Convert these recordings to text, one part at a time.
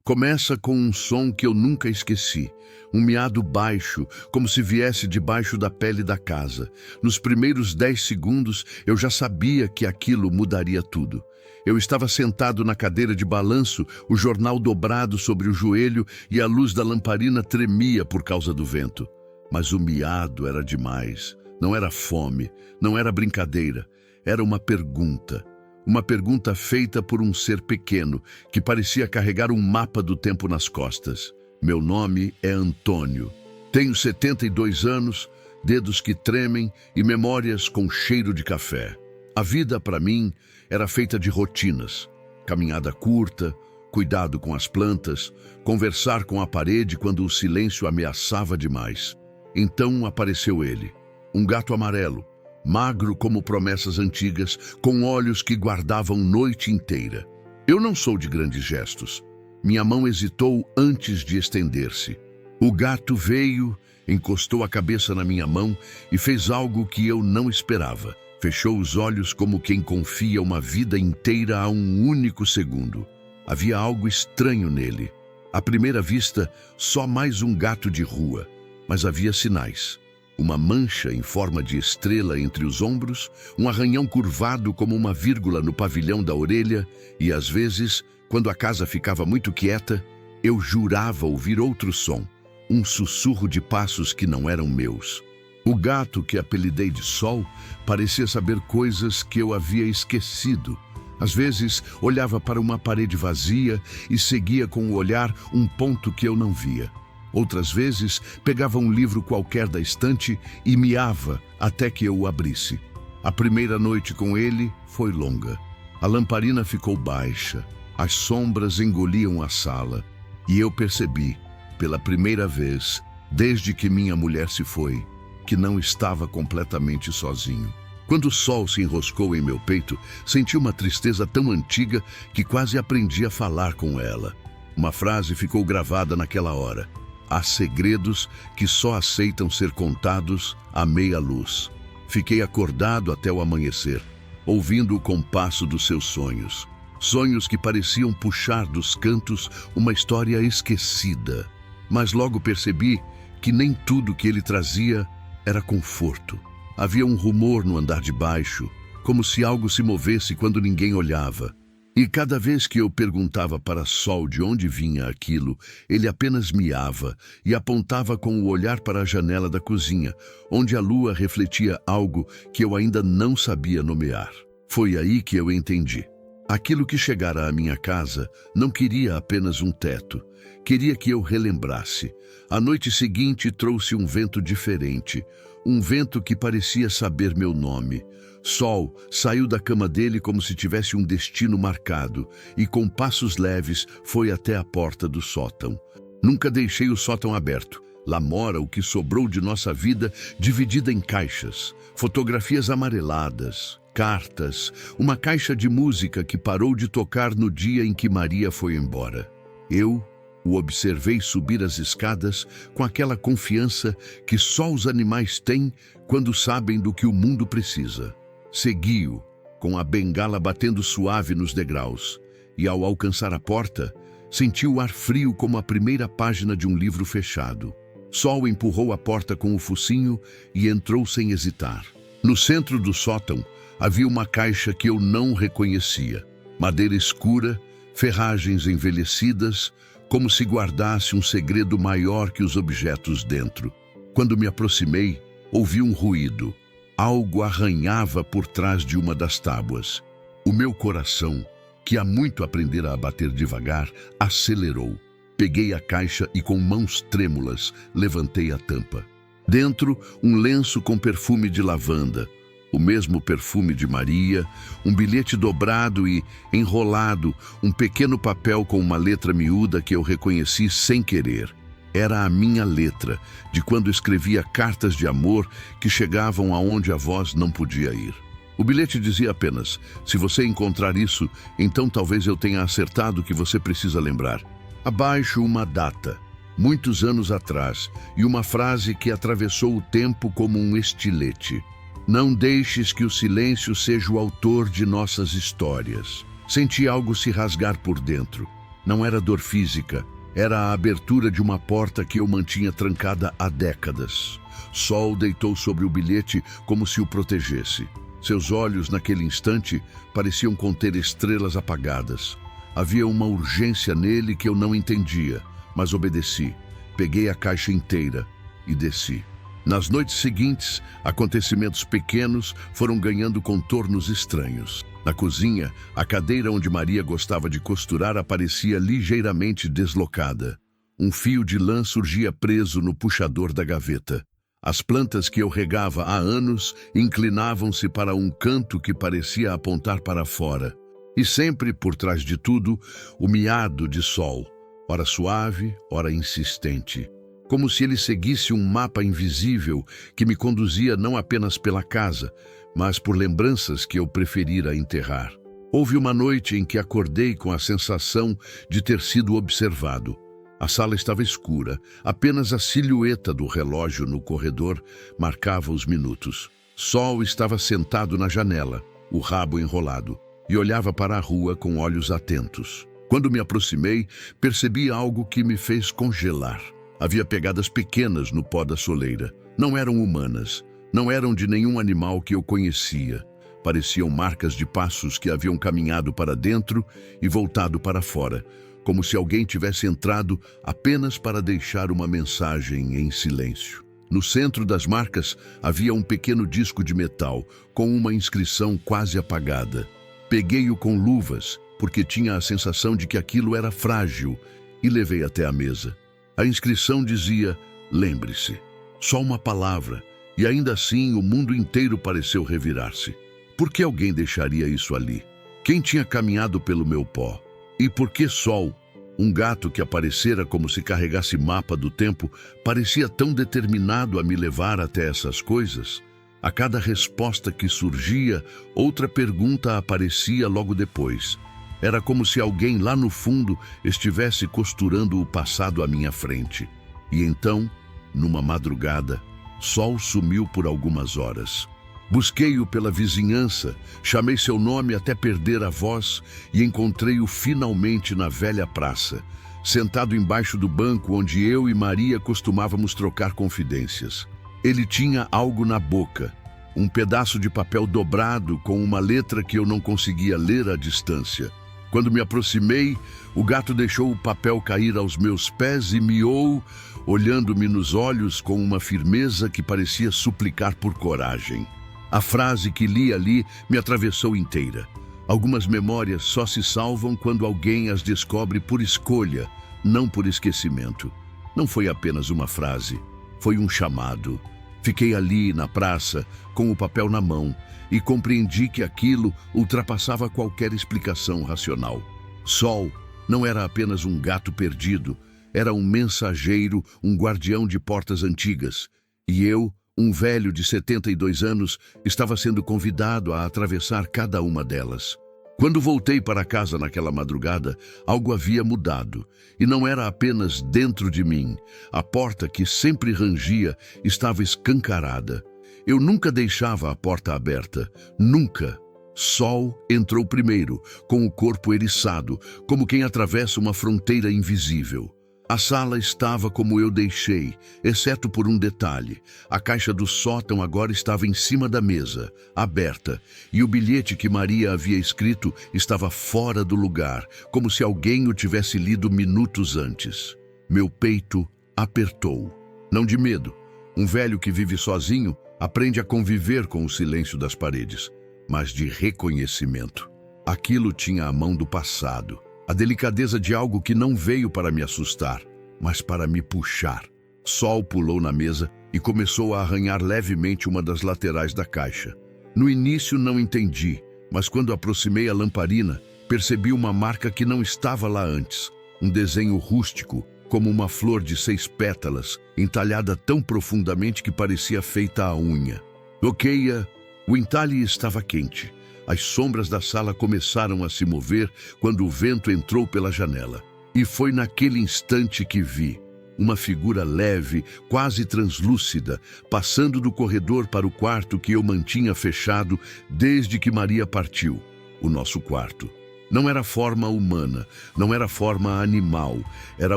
Começa com um som que eu nunca esqueci. Um miado baixo, como se viesse debaixo da pele da casa. Nos primeiros 10 segundos, eu já sabia que aquilo mudaria tudo. Eu estava sentado na cadeira de balanço, o jornal dobrado sobre o joelho e a luz da lamparina tremia por causa do vento. Mas o miado era demais. Não era fome, não era brincadeira. Era uma pergunta. Uma pergunta feita por um ser pequeno, que parecia carregar um mapa do tempo nas costas. Meu nome é Antônio. Tenho 72 anos, dedos que tremem e memórias com cheiro de café. A vida, para mim, era feita de rotinas. Caminhada curta, cuidado com as plantas, conversar com a parede quando o silêncio ameaçava demais. Então apareceu ele, um gato amarelo, magro como promessas antigas, com olhos que guardavam noite inteira. Eu não sou de grandes gestos. Minha mão hesitou antes de estender-se. O gato veio, encostou a cabeça na minha mão e fez algo que eu não esperava. Fechou os olhos como quem confia uma vida inteira a um único segundo. Havia algo estranho nele. À primeira vista, só mais um gato de rua, mas havia sinais. Uma mancha em forma de estrela entre os ombros, um arranhão curvado como uma vírgula no pavilhão da orelha e, às vezes, quando a casa ficava muito quieta, eu jurava ouvir outro som, um sussurro de passos que não eram meus. O gato, que apelidei de Sol, parecia saber coisas que eu havia esquecido. Às vezes, olhava para uma parede vazia e seguia com o olhar um ponto que eu não via. Outras vezes, pegava um livro qualquer da estante e miava até que eu o abrisse. A primeira noite com ele foi longa. A lamparina ficou baixa, as sombras engoliam a sala, e eu percebi, pela primeira vez, desde que minha mulher se foi, que não estava completamente sozinho. Quando o sol se enroscou em meu peito, senti uma tristeza tão antiga que quase aprendi a falar com ela. Uma frase ficou gravada naquela hora. Há segredos que só aceitam ser contados à meia luz. Fiquei acordado até o amanhecer, ouvindo o compasso dos seus sonhos. Sonhos que pareciam puxar dos cantos uma história esquecida. Mas logo percebi que nem tudo que ele trazia era conforto. Havia um rumor no andar de baixo, como se algo se movesse quando ninguém olhava. E cada vez que eu perguntava para Sol de onde vinha aquilo, ele apenas miava e apontava com o olhar para a janela da cozinha, onde a lua refletia algo que eu ainda não sabia nomear. Foi aí que eu entendi. Aquilo que chegara à minha casa não queria apenas um teto, queria que eu relembrasse. A noite seguinte trouxe um vento diferente, um vento que parecia saber meu nome. Sol saiu da cama dele como se tivesse um destino marcado e, com passos leves, foi até a porta do sótão. Nunca deixei o sótão aberto. Lá mora o que sobrou de nossa vida, dividida em caixas, fotografias amareladas, cartas, uma caixa de música que parou de tocar no dia em que Maria foi embora. Eu o observei subir as escadas com aquela confiança que só os animais têm quando sabem do que o mundo precisa. Segui-o, com a bengala batendo suave nos degraus, e ao alcançar a porta, senti o ar frio como a primeira página de um livro fechado. Sol empurrou a porta com o focinho e entrou sem hesitar. No centro do sótão havia uma caixa que eu não reconhecia. Madeira escura, ferragens envelhecidas, como se guardasse um segredo maior que os objetos dentro. Quando me aproximei, ouvi um ruído. Algo arranhava por trás de uma das tábuas. O meu coração, que há muito aprendera a bater devagar, acelerou. Peguei a caixa e, com mãos trêmulas, levantei a tampa. Dentro, um lenço com perfume de lavanda, o mesmo perfume de Maria, um bilhete dobrado e, enrolado, um pequeno papel com uma letra miúda que eu reconheci sem querer. Era a minha letra, de quando escrevia cartas de amor que chegavam aonde a voz não podia ir. O bilhete dizia apenas: se você encontrar isso, então talvez eu tenha acertado o que você precisa lembrar. Abaixo uma data, muitos anos atrás, e uma frase que atravessou o tempo como um estilete. Não deixes que o silêncio seja o autor de nossas histórias. Senti algo se rasgar por dentro. Não era dor física, era a abertura de uma porta que eu mantinha trancada há décadas. Sol deitou sobre o bilhete como se o protegesse. Seus olhos, naquele instante, pareciam conter estrelas apagadas. Havia uma urgência nele que eu não entendia, mas obedeci. Peguei a caixa inteira e desci. Nas noites seguintes, acontecimentos pequenos foram ganhando contornos estranhos. Na cozinha, a cadeira onde Maria gostava de costurar aparecia ligeiramente deslocada. Um fio de lã surgia preso no puxador da gaveta. As plantas que eu regava há anos inclinavam-se para um canto que parecia apontar para fora. E sempre, por trás de tudo, o miado de Sol, ora suave, ora insistente. Como se ele seguisse um mapa invisível que me conduzia não apenas pela casa, mas por lembranças que eu preferira enterrar. Houve uma noite em que acordei com a sensação de ter sido observado. A sala estava escura, apenas a silhueta do relógio no corredor marcava os minutos. Sol estava sentado na janela, o rabo enrolado, e olhava para a rua com olhos atentos. Quando me aproximei, percebi algo que me fez congelar. Havia pegadas pequenas no pó da soleira. Não eram humanas, não eram de nenhum animal que eu conhecia. Pareciam marcas de passos que haviam caminhado para dentro e voltado para fora, como se alguém tivesse entrado apenas para deixar uma mensagem em silêncio. No centro das marcas havia um pequeno disco de metal, com uma inscrição quase apagada. Peguei-o com luvas, porque tinha a sensação de que aquilo era frágil, e levei até a mesa. A inscrição dizia: lembre-se. Só uma palavra, e ainda assim o mundo inteiro pareceu revirar-se. Por que alguém deixaria isso ali? Quem tinha caminhado pelo meu pó? E por que Sol, um gato que aparecera como se carregasse mapa do tempo, parecia tão determinado a me levar até essas coisas? A cada resposta que surgia, outra pergunta aparecia logo depois. Era como se alguém lá no fundo estivesse costurando o passado à minha frente. E então, numa madrugada, Sol sumiu por algumas horas. Busquei-o pela vizinhança, chamei seu nome até perder a voz e encontrei-o finalmente na velha praça, sentado embaixo do banco onde eu e Maria costumávamos trocar confidências. Ele tinha algo na boca, um pedaço de papel dobrado com uma letra que eu não conseguia ler à distância. Quando me aproximei, o gato deixou o papel cair aos meus pés e miou, olhando-me nos olhos com uma firmeza que parecia suplicar por coragem. A frase que li ali me atravessou inteira. Algumas memórias só se salvam quando alguém as descobre por escolha, não por esquecimento. Não foi apenas uma frase, foi um chamado. Fiquei ali, na praça, com o papel na mão, e compreendi que aquilo ultrapassava qualquer explicação racional. Sol não era apenas um gato perdido, era um mensageiro, um guardião de portas antigas. E eu, um velho de 72 anos, estava sendo convidado a atravessar cada uma delas. Quando voltei para casa naquela madrugada, algo havia mudado, e não era apenas dentro de mim. A porta que sempre rangia estava escancarada. Eu nunca deixava a porta aberta, nunca. Sol entrou primeiro, com o corpo eriçado, como quem atravessa uma fronteira invisível. A sala estava como eu deixei, exceto por um detalhe. A caixa do sótão agora estava em cima da mesa, aberta, e o bilhete que Maria havia escrito estava fora do lugar, como se alguém o tivesse lido minutos antes. Meu peito apertou. Não de medo. Um velho que vive sozinho aprende a conviver com o silêncio das paredes, mas de reconhecimento. Aquilo tinha a mão do passado. A delicadeza de algo que não veio para me assustar, mas para me puxar. Sol pulou na mesa e começou a arranhar levemente uma das laterais da caixa. No início não entendi, mas quando aproximei a lamparina, percebi uma marca que não estava lá antes. Um desenho rústico, como uma flor de 6 pétalas, entalhada tão profundamente que parecia feita à unha. Toquei-a, o entalhe estava quente. As sombras da sala começaram a se mover quando o vento entrou pela janela. E foi naquele instante que vi uma figura leve, quase translúcida, passando do corredor para o quarto que eu mantinha fechado desde que Maria partiu, o nosso quarto. Não era forma humana, não era forma animal, era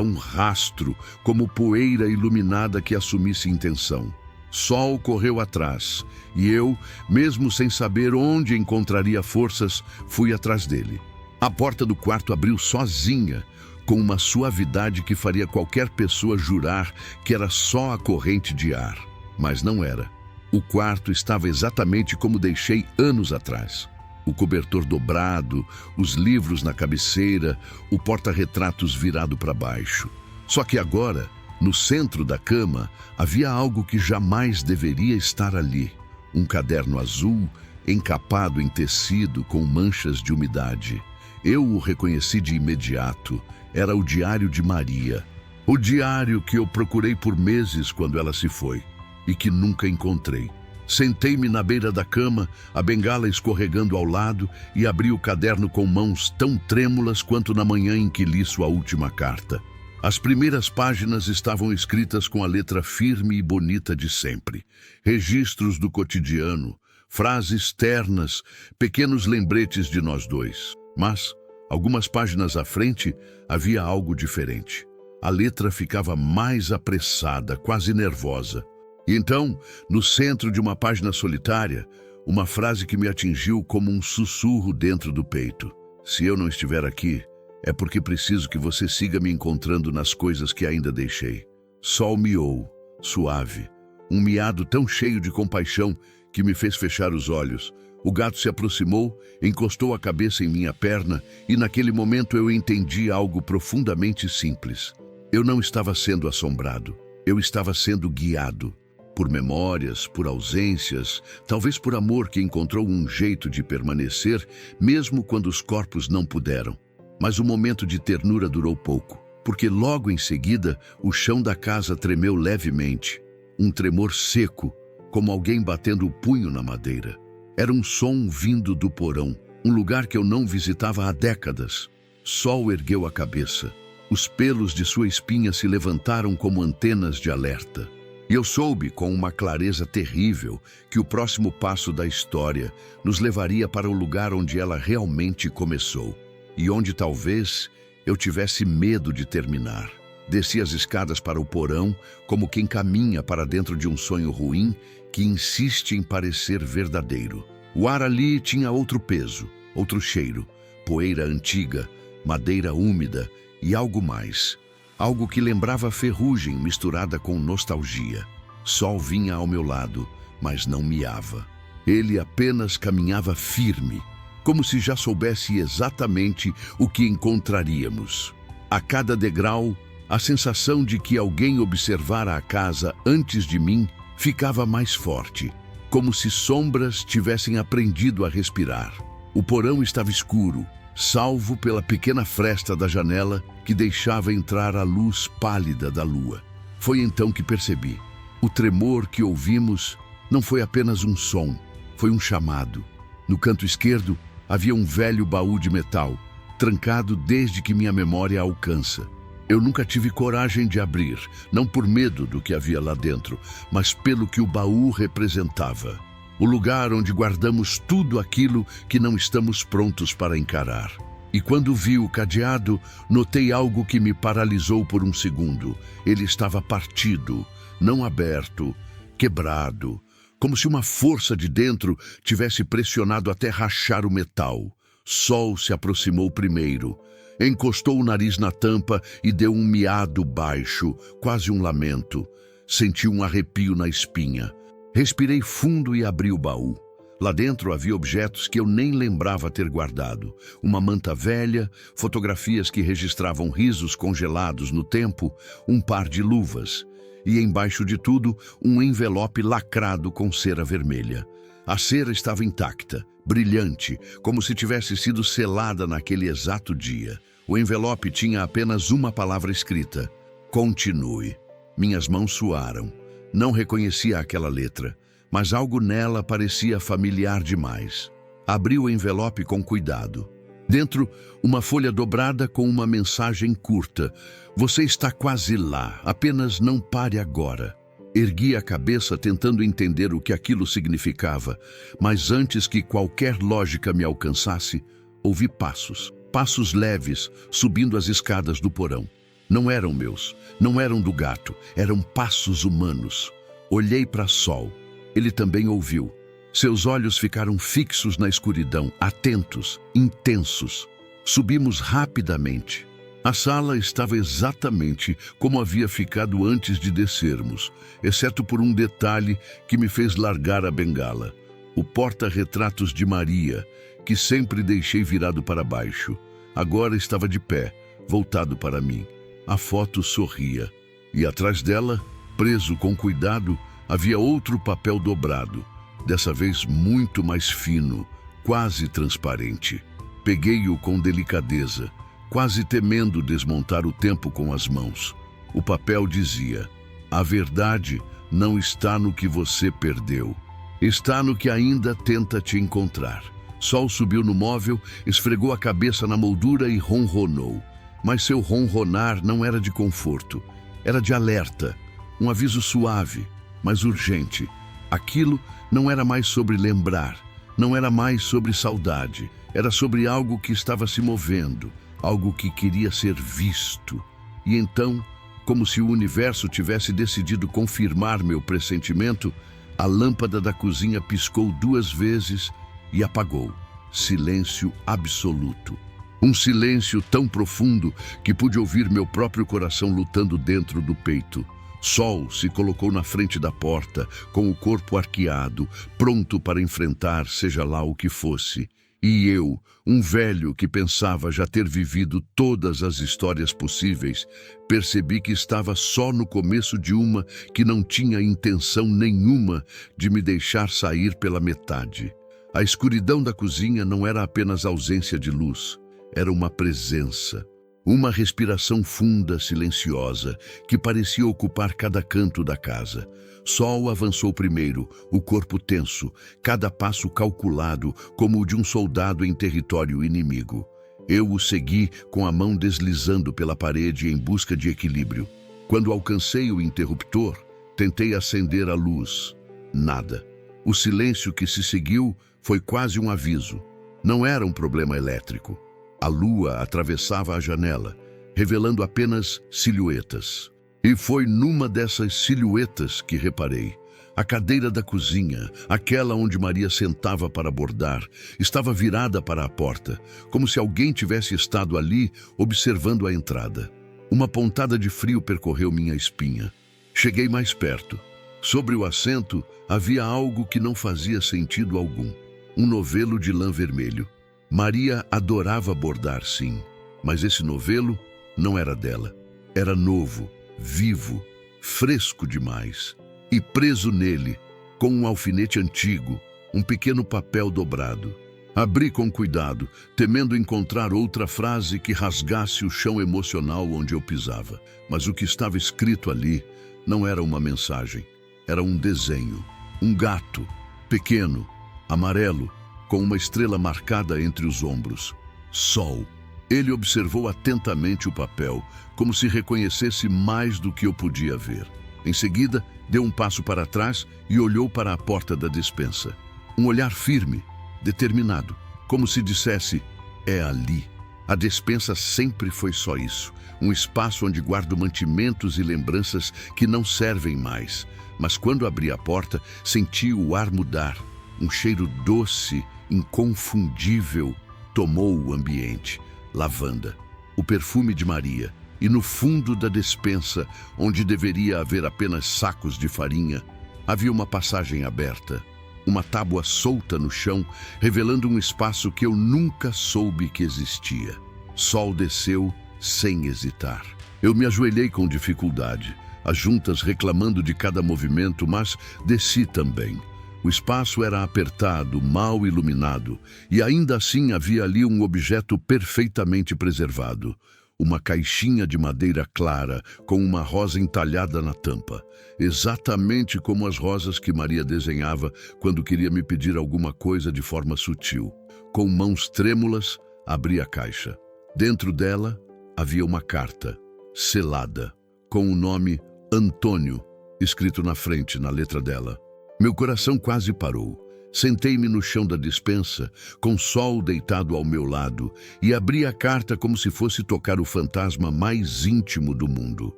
um rastro, como poeira iluminada que assumisse intenção. Sol correu atrás, e eu, mesmo sem saber onde encontraria forças, fui atrás dele. A porta do quarto abriu sozinha, com uma suavidade que faria qualquer pessoa jurar que era só a corrente de ar. Mas não era. O quarto estava exatamente como deixei anos atrás. O cobertor dobrado, os livros na cabeceira, o porta-retratos virado para baixo. Só que agora, no centro da cama, havia algo que jamais deveria estar ali. Um caderno azul, encapado em tecido com manchas de umidade. Eu o reconheci de imediato. Era o diário de Maria. O diário que eu procurei por meses quando ela se foi e que nunca encontrei. Sentei-me na beira da cama, a bengala escorregando ao lado, e abri o caderno com mãos tão trêmulas quanto na manhã em que li sua última carta. As primeiras páginas estavam escritas com a letra firme e bonita de sempre. Registros do cotidiano, frases ternas, pequenos lembretes de nós dois. Mas, algumas páginas à frente, havia algo diferente. A letra ficava mais apressada, quase nervosa. E então, no centro de uma página solitária, uma frase que me atingiu como um sussurro dentro do peito. Se eu não estiver aqui, é porque preciso que você siga me encontrando nas coisas que ainda deixei. Sol miou, suave, um miado tão cheio de compaixão que me fez fechar os olhos. O gato se aproximou, encostou a cabeça em minha perna e naquele momento eu entendi algo profundamente simples. Eu não estava sendo assombrado, eu estava sendo guiado. Por memórias, por ausências, talvez por amor que encontrou um jeito de permanecer, mesmo quando os corpos não puderam. Mas o momento de ternura durou pouco, porque logo em seguida o chão da casa tremeu levemente. Um tremor seco, como alguém batendo o punho na madeira. Era um som vindo do porão, um lugar que eu não visitava há décadas. Sol ergueu a cabeça. Os pelos de sua espinha se levantaram como antenas de alerta. E eu soube, com uma clareza terrível, que o próximo passo da história nos levaria para o lugar onde ela realmente começou. E onde talvez eu tivesse medo de terminar. Desci as escadas para o porão, como quem caminha para dentro de um sonho ruim que insiste em parecer verdadeiro. O ar ali tinha outro peso, outro cheiro, poeira antiga, madeira úmida e algo mais. Algo que lembrava ferrugem misturada com nostalgia. Sol vinha ao meu lado, mas não miava. Ele apenas caminhava firme, como se já soubesse exatamente o que encontraríamos. A cada degrau, a sensação de que alguém observara a casa antes de mim ficava mais forte, como se sombras tivessem aprendido a respirar. O porão estava escuro, salvo pela pequena fresta da janela que deixava entrar a luz pálida da lua. Foi então que percebi. O tremor que ouvimos não foi apenas um som, foi um chamado. No canto esquerdo havia um velho baú de metal, trancado desde que minha memória alcança. Eu nunca tive coragem de abrir, não por medo do que havia lá dentro, mas pelo que o baú representava. O lugar onde guardamos tudo aquilo que não estamos prontos para encarar. E quando vi o cadeado, notei algo que me paralisou por um segundo. Ele estava partido, não aberto, quebrado, como se uma força de dentro tivesse pressionado até rachar o metal. Sol se aproximou primeiro, encostou o nariz na tampa e deu um miado baixo, quase um lamento. Senti um arrepio na espinha. Respirei fundo e abri o baú. Lá dentro havia objetos que eu nem lembrava ter guardado. Uma manta velha, fotografias que registravam risos congelados no tempo, um par de luvas. E embaixo de tudo, um envelope lacrado com cera vermelha. A cera estava intacta, brilhante, como se tivesse sido selada naquele exato dia. O envelope tinha apenas uma palavra escrita: continue. Minhas mãos suaram. Não reconhecia aquela letra, mas algo nela parecia familiar demais. Abri o envelope com cuidado. Dentro, uma folha dobrada com uma mensagem curta: você está quase lá, apenas não pare agora. Ergui a cabeça tentando entender o que aquilo significava, mas antes que qualquer lógica me alcançasse, ouvi passos. passos leves subindo as escadas do porão. Não eram meus, não eram do gato, eram passos humanos. Olhei para Sol. Ele também ouviu. Seus olhos ficaram fixos na escuridão, atentos, intensos. Subimos rapidamente. A sala estava exatamente como havia ficado antes de descermos, exceto por um detalhe que me fez largar a bengala. O porta-retratos de Maria, que sempre deixei virado para baixo, agora estava de pé, voltado para mim. A foto sorria, e atrás dela, preso com cuidado, havia outro papel dobrado, dessa vez muito mais fino, quase transparente. Peguei-o com delicadeza, quase temendo desmontar o tempo com as mãos. O papel dizia: a verdade não está no que você perdeu, está no que ainda tenta te encontrar. Sol subiu no móvel, esfregou a cabeça na moldura e ronronou. Mas seu ronronar não era de conforto, era de alerta, um aviso suave, mas urgente. Aquilo não era mais sobre lembrar, não era mais sobre saudade, era sobre algo que estava se movendo, algo que queria ser visto. E então, como se o universo tivesse decidido confirmar meu pressentimento, a lâmpada da cozinha piscou 2 vezes e apagou. Silêncio absoluto. Um silêncio tão profundo que pude ouvir meu próprio coração lutando dentro do peito. Sol se colocou na frente da porta, com o corpo arqueado, pronto para enfrentar seja lá o que fosse. E eu, um velho que pensava já ter vivido todas as histórias possíveis, percebi que estava só no começo de uma que não tinha intenção nenhuma de me deixar sair pela metade. A escuridão da cozinha não era apenas ausência de luz, era uma presença. Uma respiração funda, silenciosa, que parecia ocupar cada canto da casa. Sol avançou primeiro, o corpo tenso, cada passo calculado como o de um soldado em território inimigo. Eu o segui com a mão deslizando pela parede em busca de equilíbrio. Quando alcancei o interruptor, tentei acender a luz. Nada. O silêncio que se seguiu foi quase um aviso. Não era um problema elétrico. A lua atravessava a janela, revelando apenas silhuetas. E foi numa dessas silhuetas que reparei. A cadeira da cozinha, aquela onde Maria sentava para bordar, estava virada para a porta, como se alguém tivesse estado ali observando a entrada. Uma pontada de frio percorreu minha espinha. Cheguei mais perto. Sobre o assento havia algo que não fazia sentido algum. Um novelo de lã vermelho. Maria adorava bordar, sim, mas esse novelo não era dela. Era novo, vivo, fresco demais. E preso nele, com um alfinete antigo, um pequeno papel dobrado. Abri com cuidado, temendo encontrar outra frase que rasgasse o chão emocional onde eu pisava. Mas o que estava escrito ali não era uma mensagem, era um desenho. Um gato, pequeno, amarelo, com uma estrela marcada entre os ombros. Sol. Ele observou atentamente o papel, como se reconhecesse mais do que eu podia ver. Em seguida, deu um passo para trás e olhou para a porta da despensa. Um olhar firme, determinado, como se dissesse: é ali. A despensa sempre foi só isso, um espaço onde guardo mantimentos e lembranças que não servem mais. Mas quando abri a porta, senti o ar mudar. Um cheiro doce, inconfundível, tomou o ambiente. Lavanda, o perfume de Maria, e no fundo da despensa, onde deveria haver apenas sacos de farinha, havia uma passagem aberta, uma tábua solta no chão, revelando um espaço que eu nunca soube que existia. Sol desceu sem hesitar. Eu me ajoelhei com dificuldade, as juntas reclamando de cada movimento, mas desci também. O espaço era apertado, mal iluminado, e ainda assim havia ali um objeto perfeitamente preservado. Uma caixinha de madeira clara, com uma rosa entalhada na tampa. Exatamente como as rosas que Maria desenhava quando queria me pedir alguma coisa de forma sutil. Com mãos trêmulas, abri a caixa. Dentro dela havia uma carta, selada, com o nome Antônio, escrito na frente, na letra dela. Meu coração quase parou. Sentei-me no chão da despensa, com Sol deitado ao meu lado, e abri a carta como se fosse tocar o fantasma mais íntimo do mundo.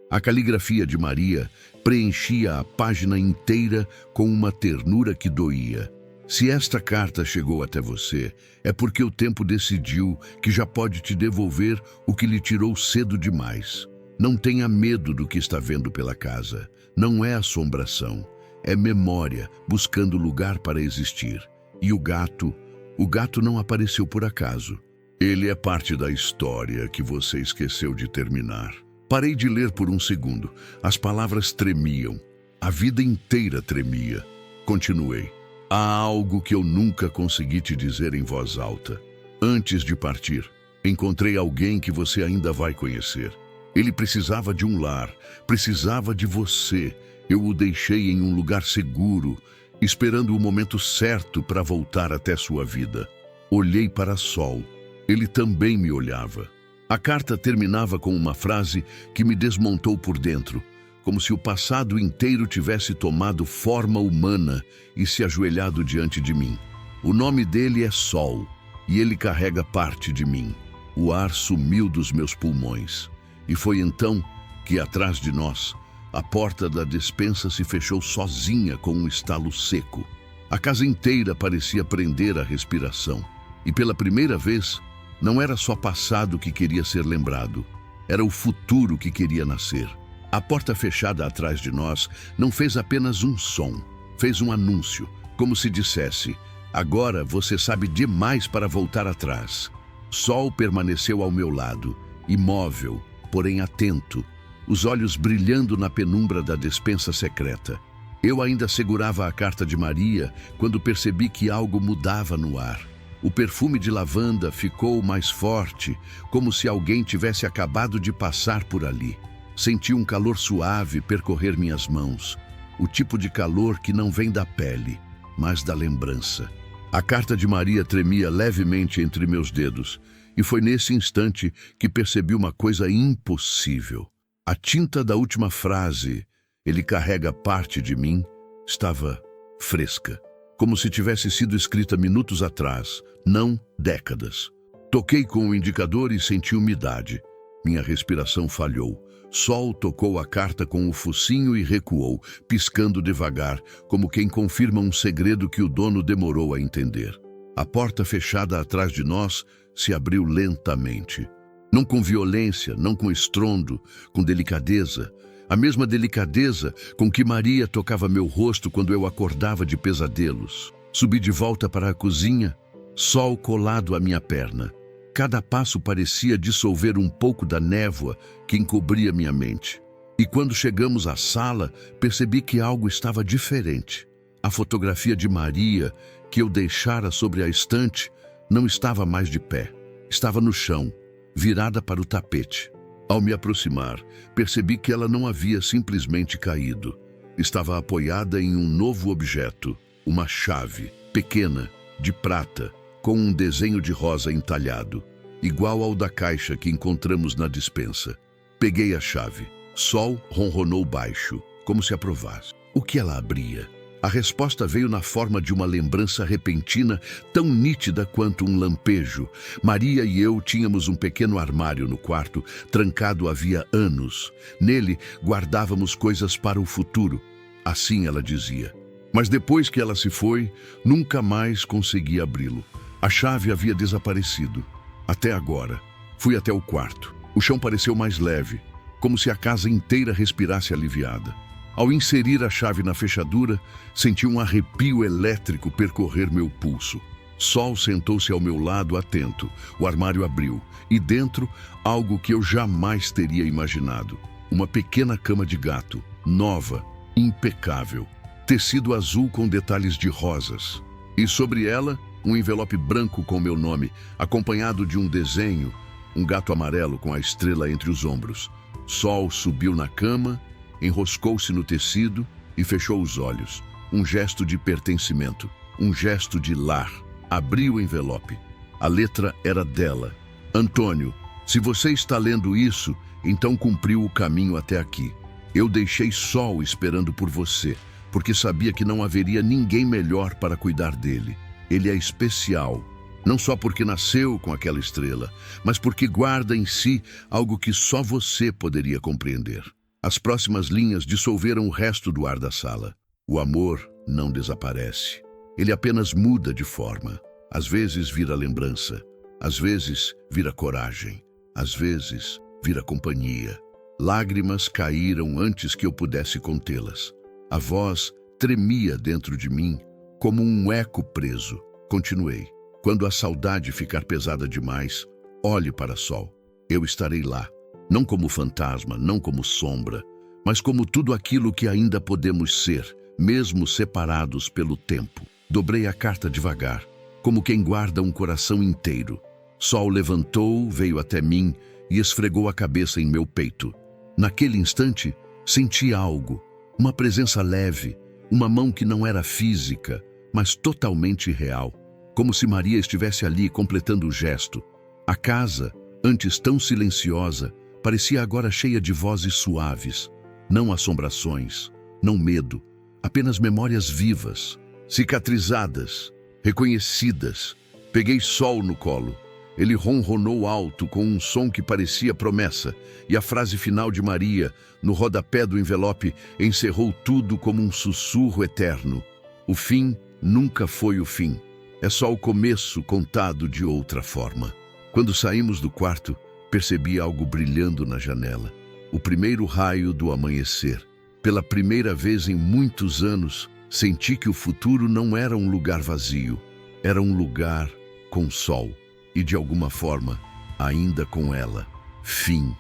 A caligrafia de Maria preenchia a página inteira com uma ternura que doía. Se esta carta chegou até você, é porque o tempo decidiu que já pode te devolver o que lhe tirou cedo demais. Não tenha medo do que está vendo pela casa. Não é assombração. É memória, buscando lugar para existir. E o gato não apareceu por acaso. Ele é parte da história que você esqueceu de terminar. Parei de ler por um segundo. As palavras tremiam. A vida inteira tremia. Continuei. Há algo que eu nunca consegui te dizer em voz alta. Antes de partir, encontrei alguém que você ainda vai conhecer. Ele precisava de um lar, precisava de você. Eu o deixei em um lugar seguro, esperando o momento certo para voltar até sua vida. Olhei para Sol. Ele também me olhava. A carta terminava com uma frase que me desmontou por dentro, como se o passado inteiro tivesse tomado forma humana e se ajoelhado diante de mim. O nome dele é Sol, e ele carrega parte de mim. O ar sumiu dos meus pulmões. E foi então que, atrás de nós, a porta da despensa se fechou sozinha com um estalo seco. A casa inteira parecia prender a respiração. E pela primeira vez, não era só passado que queria ser lembrado. Era o futuro que queria nascer. A porta fechada atrás de nós não fez apenas um som, fez um anúncio, como se dissesse: agora você sabe demais para voltar atrás. Sol permaneceu ao meu lado, imóvel, porém atento, os olhos brilhando na penumbra da despensa secreta. Eu ainda segurava a carta de Maria quando percebi que algo mudava no ar. O perfume de lavanda ficou mais forte, como se alguém tivesse acabado de passar por ali. Senti um calor suave percorrer minhas mãos, o tipo de calor que não vem da pele, mas da lembrança. A carta de Maria tremia levemente entre meus dedos, e foi nesse instante que percebi uma coisa impossível. A tinta da última frase, "Ele carrega parte de mim", estava fresca, como se tivesse sido escrita minutos atrás, não décadas. Toquei com o indicador e senti umidade. Minha respiração falhou. Sol tocou a carta com o focinho e recuou, piscando devagar, como quem confirma um segredo que o dono demorou a entender. A porta fechada atrás de nós se abriu lentamente. Não com violência, não com estrondo, com delicadeza. A mesma delicadeza com que Maria tocava meu rosto quando eu acordava de pesadelos. Subi de volta para a cozinha, Sol colado à minha perna. Cada passo parecia dissolver um pouco da névoa que encobria minha mente. E quando chegamos à sala, percebi que algo estava diferente. A fotografia de Maria, que eu deixara sobre a estante, não estava mais de pé. Estava no chão, virada para o tapete. Ao me aproximar, percebi que ela não havia simplesmente caído. Estava apoiada em um novo objeto, uma chave, pequena, de prata, com um desenho de rosa entalhado, igual ao da caixa que encontramos na despensa. Peguei a chave. Sol ronronou baixo, como se aprovasse. O que ela abria? A resposta veio na forma de uma lembrança repentina, tão nítida quanto um lampejo. Maria e eu tínhamos um pequeno armário no quarto, trancado havia anos. Nele, guardávamos coisas para o futuro. Assim ela dizia. Mas depois que ela se foi, nunca mais consegui abri-lo. A chave havia desaparecido. Até agora. Fui até o quarto. O chão pareceu mais leve, como se a casa inteira respirasse aliviada. Ao inserir a chave na fechadura, senti um arrepio elétrico percorrer meu pulso. Sol sentou-se ao meu lado atento. O armário abriu, e dentro, algo que eu jamais teria imaginado. Uma pequena cama de gato, nova, impecável. Tecido azul com detalhes de rosas. E sobre ela, um envelope branco com meu nome, acompanhado de um desenho, um gato amarelo com a estrela entre os ombros. Sol subiu na cama, enroscou-se no tecido e fechou os olhos. Um gesto de pertencimento, um gesto de lar. Abriu o envelope. A letra era dela. Antônio, se você está lendo isso, então cumpriu o caminho até aqui. Eu deixei Sol esperando por você, porque sabia que não haveria ninguém melhor para cuidar dele. Ele é especial, não só porque nasceu com aquela estrela, mas porque guarda em si algo que só você poderia compreender. As próximas linhas dissolveram o resto do ar da sala. O amor não desaparece. Ele apenas muda de forma. Às vezes vira lembrança, às vezes vira coragem, às vezes vira companhia. Lágrimas caíram antes que eu pudesse contê-las. A voz tremia dentro de mim como um eco preso. Continuei. Quando a saudade ficar pesada demais, olhe para Sol. Eu estarei lá. Não como fantasma, não como sombra, mas como tudo aquilo que ainda podemos ser, mesmo separados pelo tempo. Dobrei a carta devagar, como quem guarda um coração inteiro. Sol levantou, veio até mim e esfregou a cabeça em meu peito. Naquele instante, senti algo, uma presença leve, uma mão que não era física, mas totalmente real, como se Maria estivesse ali completando o gesto. A casa, antes tão silenciosa, parecia agora cheia de vozes suaves, não assombrações, não medo, apenas memórias vivas, cicatrizadas, reconhecidas. Peguei Sol no colo. Ele ronronou alto com um som que parecia promessa, e a frase final de Maria, no rodapé do envelope, encerrou tudo como um sussurro eterno. O fim nunca foi o fim. É só o começo contado de outra forma. Quando saímos do quarto, percebi algo brilhando na janela. O primeiro raio do amanhecer. Pela primeira vez em muitos anos, senti que o futuro não era um lugar vazio. Era um lugar com sol. E de alguma forma, ainda com ela. Fim.